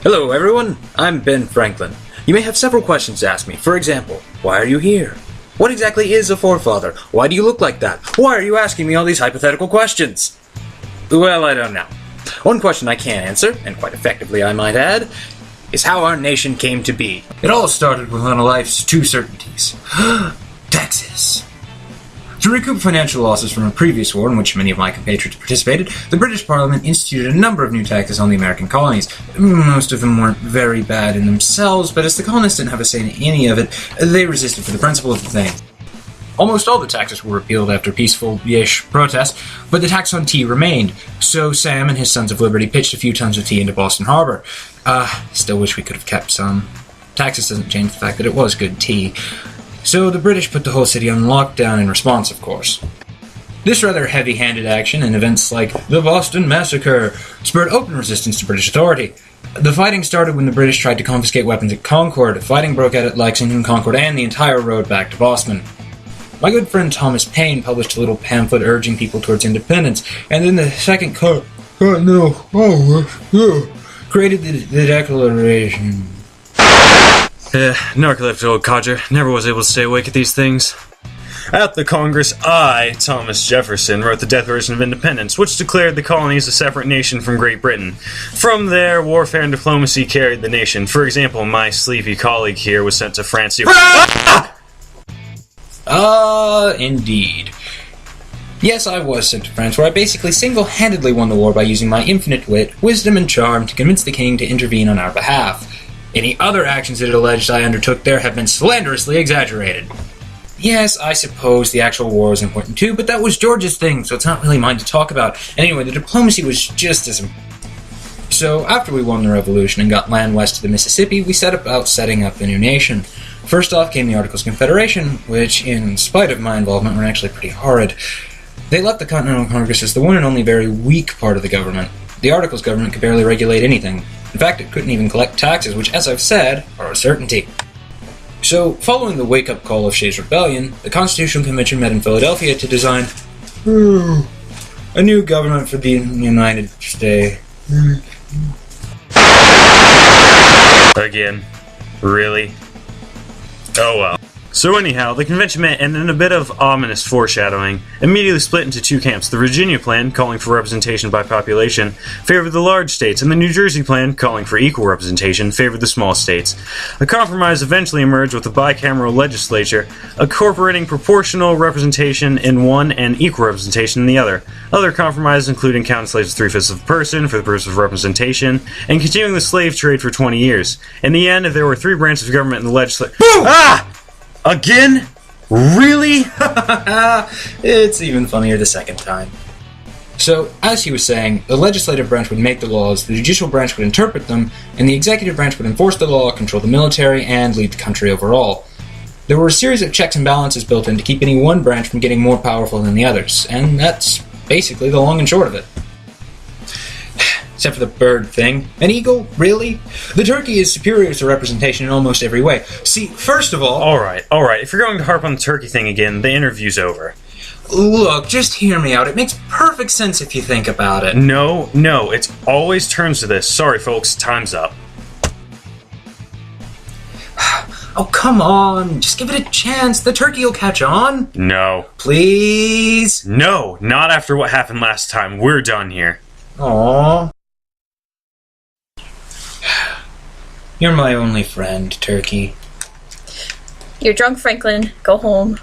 Hello everyone, I'm Ben Franklin. You may have several questions to ask me. For example, why are you here? What exactly is a forefather? Why do you look like that? Why are you asking me all these hypothetical questions? Well, I don't know. One question I can answer, and quite effectively I might add, is how our nation came to be. It all started with one of life's two certainties. Taxes. To recoup financial losses from a previous war in which many of my compatriots participated, the British Parliament instituted a number of new taxes on the American colonies. Most of them weren't very bad in themselves, but as the colonists didn't have a say in any of it, they resisted for the principle of the thing. Almost all the taxes were repealed after peaceful-ish protests, but the tax on tea remained, so Sam and his Sons of Liberty pitched a few tons of tea into Boston Harbor. Still wish we could have kept some. Taxes doesn't change the fact that it was good tea. So the British put the whole city on lockdown in response, of course. This rather heavy-handed action and events like the Boston Massacre spurred open resistance to British authority. The fighting started when the British tried to confiscate weapons at Concord. Fighting broke out at Lexington, Concord, and the entire road back to Boston. My good friend Thomas Paine published a little pamphlet urging people towards independence, and then the Second created the Declaration. Narcoleptic old codger. Never was able to stay awake at these things. At the Congress, I, Thomas Jefferson, wrote the Declaration of Independence, which declared the colonies a separate nation from Great Britain. From there, warfare and diplomacy carried the nation. For example, my sleepy colleague here was sent to France to... Indeed. Yes, I was sent to France, where I basically single-handedly won the war by using my infinite wit, wisdom, and charm to convince the king to intervene on our behalf. Any other actions it alleged I undertook there have been slanderously exaggerated. Yes, I suppose the actual war was important too, but that was George's thing, so it's not really mine to talk about. Anyway, the diplomacy was just as important. So, after we won the revolution and got land west of the Mississippi, we set about setting up a new nation. First off came the Articles of Confederation, which, in spite of my involvement, were actually pretty horrid. They left the Continental Congress as the one and only very weak part of the government. The Articles government could barely regulate anything. In fact, it couldn't even collect taxes, which, as I've said, are a certainty. So, following the wake-up call of Shays' Rebellion, the Constitutional Convention met in Philadelphia to design a new government for the United States. Again? Really? Oh well. So anyhow, the convention met, and in a bit of ominous foreshadowing, immediately split into two camps. The Virginia plan, calling for representation by population, favored the large states, and the New Jersey plan, calling for equal representation, favored the small states. A compromise eventually emerged with a bicameral legislature, incorporating proportional representation in one and equal representation in the other. Other compromises including counting slaves as 3/5 of a person for the purpose of representation, and continuing the slave trade for 20 years. In the end, there were three branches of government in the legislature. Again? Really? It's even funnier the second time. So, as he was saying, the legislative branch would make the laws, the judicial branch would interpret them, and the executive branch would enforce the law, control the military, and lead the country overall. There were a series of checks and balances built in to keep any one branch from getting more powerful than the others, and that's basically the long and short of it. Except for the bird thing. An eagle? Really? The turkey is superior to representation in almost every way. See, first of all... Alright. If you're going to harp on the turkey thing again, the interview's over. Look, just hear me out. It makes perfect sense if you think about it. No, it always turns to this. Sorry, folks, time's up. Oh, come on. Just give it a chance. The turkey will catch on. No. Please? No, not after what happened last time. We're done here. Aww. You're my only friend, Turkey. You're drunk, Franklin. Go home.